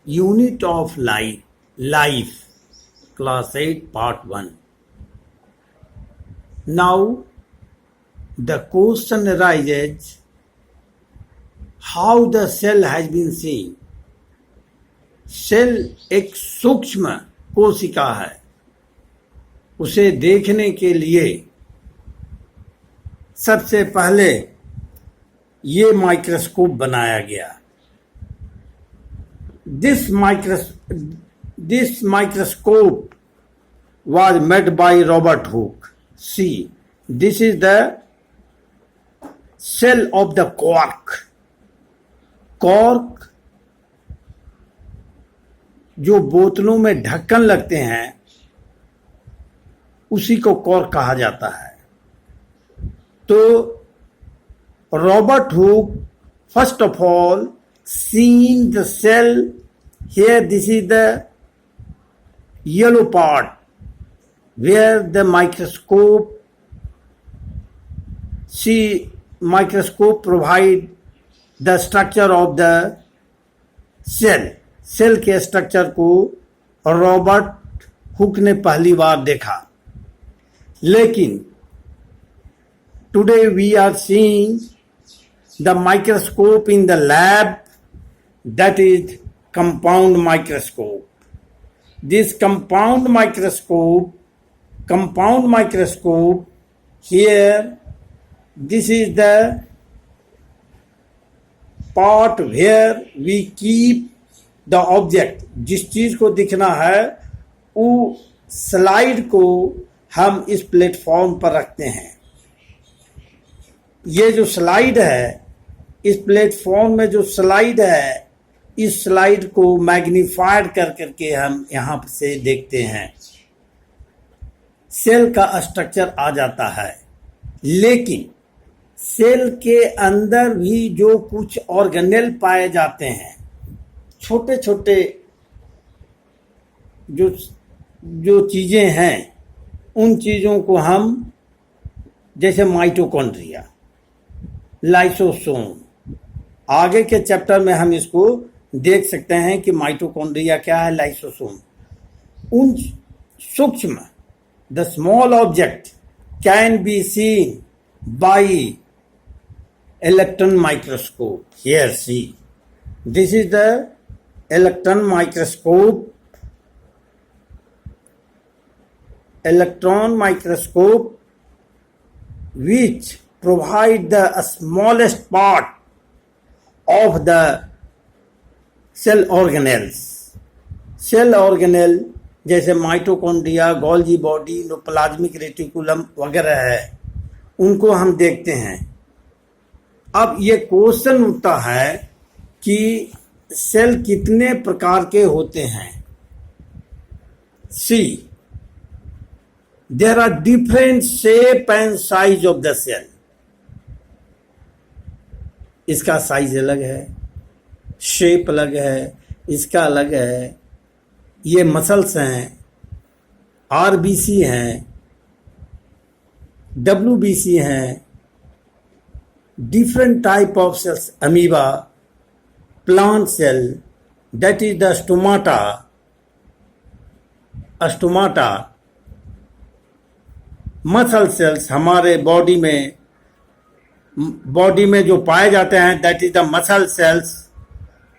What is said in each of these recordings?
Unit of Life, Class 8, Part 1. Now, the question arises, how the cell has been seen. Cell एक सूक्ष्म कोशिका है, उसे देखने के लिए सबसे पहले ये माइक्रोस्कोप बनाया गया. This microscope was made by Robert Hooke. See, this is the cell of the cork. Cork जो बोतलों में ढक्कन लगते हैं उसी को कॉर्क कहा जाता है. तो Robert Hooke first of all seen the cell. Here this is the yellow part where the microscope provide the structure of the cell. Cell के स्ट्रक्चर को रॉबर्ट हुक ने पहली बार देखा. लेकिन today we are seeing the microscope in the lab, that is compound microscope. This compound microscope here, this is the part where we keep the object. जिस चीज को दिखना है वो स्लाइड को हम इस प्लेटफॉर्म पर रखते हैं. ये जो स्लाइड है, इस प्लेटफॉर्म में जो स्लाइड है, इस स्लाइड को मैग्नीफाइड कर करके हम यहां से देखते हैं. सेल का स्ट्रक्चर आ जाता है. लेकिन सेल के अंदर भी जो कुछ ऑर्गेनेल पाए जाते हैं, छोटे छोटे जो चीजें हैं, उन चीजों को हम जैसे माइटोकॉन्ड्रिया, लाइसोसोम, आगे के चैप्टर में हम इसको देख सकते हैं कि माइटोकॉन्ड्रिया क्या है, लाइसोसोम. उन सूक्ष्म the small object can be seen by electron microscope. Here see, this is the electron microscope. Electron microscope which provide the smallest part of the cell organelles. Cell organelle जैसे mitochondria, Golgi body, plasmic reticulum वगैरह है, उनको हम देखते हैं. अब ये question उठता है कि सेल कितने प्रकार के होते हैं. सी, there are different shape and size of the cell. इसका साइज अलग है, शेप अलग है, इसका अलग है. ये मसल्स हैं, आरबीसी हैं, डब्ल्यूबीसी हैं, different type of cells, amoeba, plant cell, that is the stomata, muscle cells हमारे बॉडी में जो पाए जाते हैं, that is the muscle cells.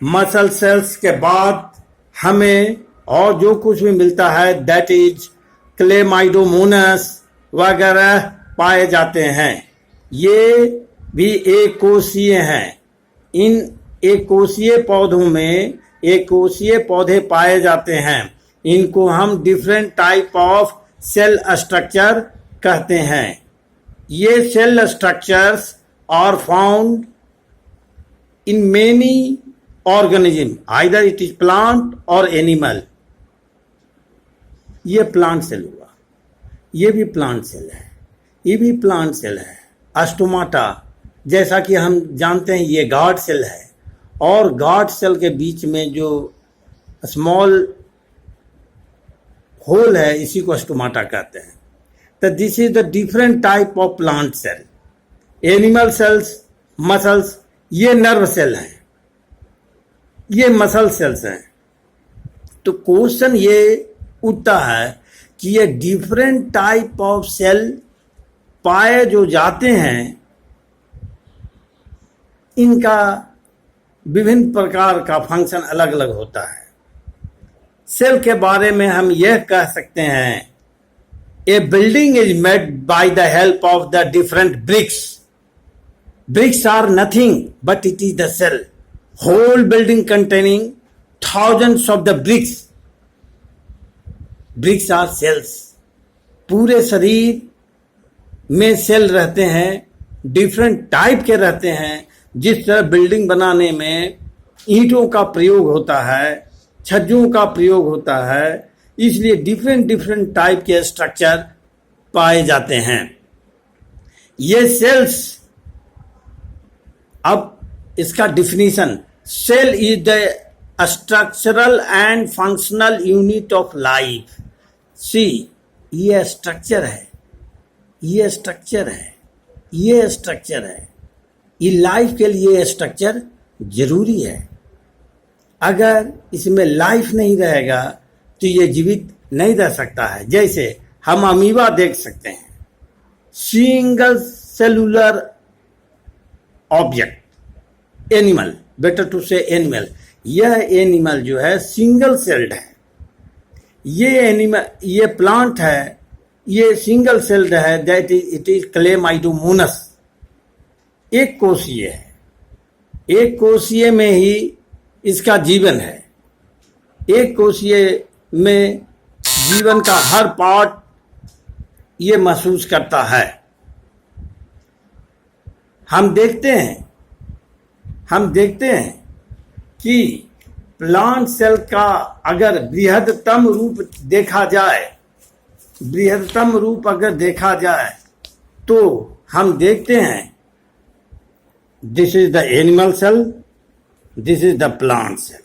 Muscle cells के बाद हमें और जो कुछ भी मिलता है, दैट इज क्लेमाइडोमोनस वगैरह पाए जाते हैं. ये भी एक कोशीय हैं. इन एक कोशीय पौधों में एक कोशीय पौधे पाए जाते हैं. इनको हम different type of cell structure कहते हैं. ये cell structures are found in many organism, either it is plant और एनिमल. ये प्लांट सेल हुआ, ये भी प्लांट सेल है, ये भी प्लांट सेल है. अस्टोमाटा, जैसा कि हम जानते हैं, ये गार्ड सेल है, और गार्ड सेल के बीच में जो स्मॉल होल है, इसी को स्टोमाटा कहते हैं. तो this is the different type of plant cell. Animal cells, muscles, ये नर्व सेल हैं, ये मसल सेल्स हैं. तो क्वेश्चन ये उठता है कि ये डिफरेंट टाइप ऑफ सेल पाए जो जाते हैं, इनका विभिन्न प्रकार का फंक्शन अलग अलग होता है। सेल के बारे में हम यह कह सकते हैं, a building is made by the help of the different bricks. Bricks are nothing but it is the cell. Whole building containing thousands of the bricks. Bricks are cells. पूरे शरीर में सेल रहते हैं, डिफरेंट टाइप के रहते हैं। जिस तरह बिल्डिंग बनाने में ईंटों का प्रयोग होता है, छज्जों का प्रयोग होता है, इसलिए डिफरेंट डिफरेंट टाइप के स्ट्रक्चर पाए जाते हैं। ये सेल्स, अब इसका definition, cell is the structural and functional unit of life. See, ये स्ट्रक्चर है, ये स्ट्रक्चर है, ये स्ट्रक्चर है। ये लाइफ के लिए स्ट्रक्चर जरूरी है। अगर इसमें लाइफ नहीं रहेगा तो ये जीवित नहीं रह सकता है। जैसे हम अमीबा देख सकते हैं, single cellular object, animal, better to say animal. यह एनिमल जो है सिंगल सेल्ड है। ये एनिमल, ये प्लांट है, ये सिंगल सेल्ड है, that is it is Chlamydomonas. एक कोशीय है, एक कोशीय में ही इसका जीवन है। एक कोशीय में जीवन का हर पार्ट ये महसूस करता है। हम देखते हैं कि प्लांट सेल का अगर बृहत्तम रूप देखा जाए, बृहत्तम रूप अगर देखा जाए तो हम देखते हैं this is the animal cell, this is the plant cell.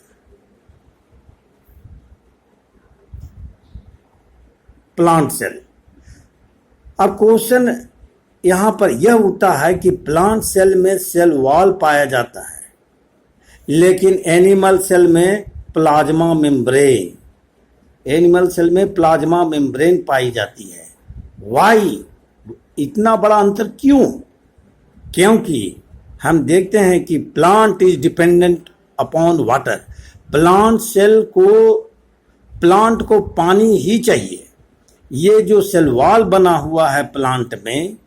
Plant cell. अब क्वेश्चन यहां पर यह उठता है कि प्लांट सेल में सेल वॉल पाया जाता है, लेकिन एनिमल सेल में प्लाज्मा मेम्ब्रेन, एनिमल सेल में प्लाज्मा मेम्ब्रेन पाई जाती है। वाई, इतना बड़ा अंतर क्यों? क्योंकि हम देखते हैं कि plant is dependent upon water. Plant को पानी ही चाहिए। ये जो सेल वॉल बना हुआ है प्लांट में,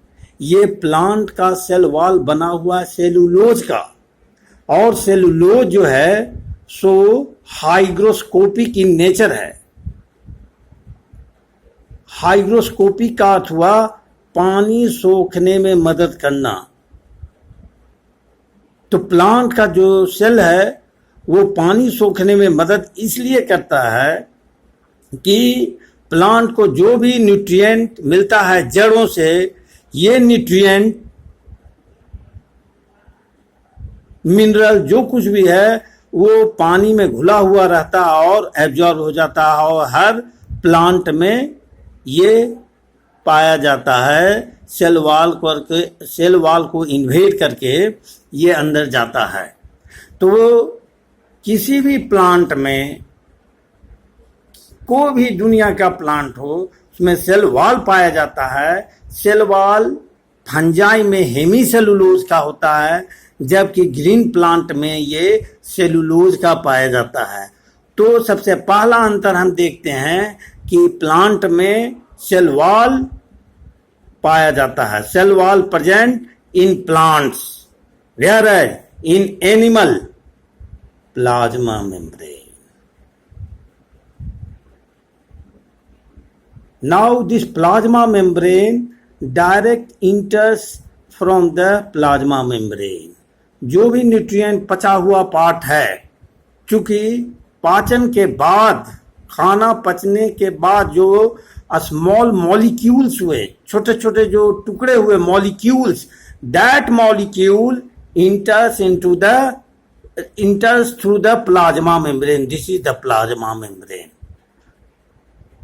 ये प्लांट का सेल वॉल बना हुआ है सेलुलोज का, और सेलुलोज जो है सो हाइग्रोस्कोपिक इन नेचर है। हाइग्रोस्कोपिक का अर्थ हुआ पानी सोखने में मदद करना। तो प्लांट का जो सेल है वो पानी सोखने में मदद इसलिए करता है कि प्लांट को जो भी न्यूट्रिएंट मिलता है जड़ों से, ये न्यूट्रिएंट मिनरल जो कुछ भी है वो पानी में घुला हुआ रहता है और एब्जॉर्ब हो जाता है, और हर प्लांट में ये पाया जाता है। सेल वॉल को इन्वेड करके ये अंदर जाता है। तो किसी भी प्लांट में, कोई भी दुनिया का प्लांट हो, उसमें सेल वॉल पाया जाता है। सेल वॉल फंजाई में हेमीसेलुलोज का होता है, जबकि ग्रीन प्लांट में ये सेलुलोज का पाया जाता है। तो सबसे पहला अंतर हम देखते हैं कि प्लांट में सेल वॉल पाया जाता है। Cell wall present in plants, whereas in animal plasma membrane. Now this plasma membrane direct enters from the plasma membrane. जो भी न्यूट्रिएंट पचा हुआ पार्ट है, चूंकि पाचन के बाद, खाना पचने के बाद जो स्मॉल मॉलिक्यूल्स हुए, छोटे छोटे जो टुकड़े हुए molecules, that molecule enters through the plasma membrane. This is the plasma membrane.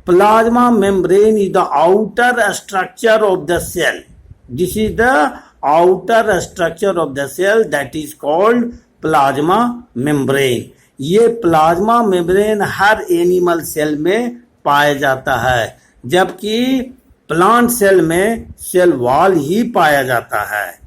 Plasma membrane is the outer structure of the cell. This is the outer structure of the cell that is called plasma membrane. ये plasma membrane हर animal cell में पाया जाता है, जबकि plant cell में cell wall ही पाया जाता है।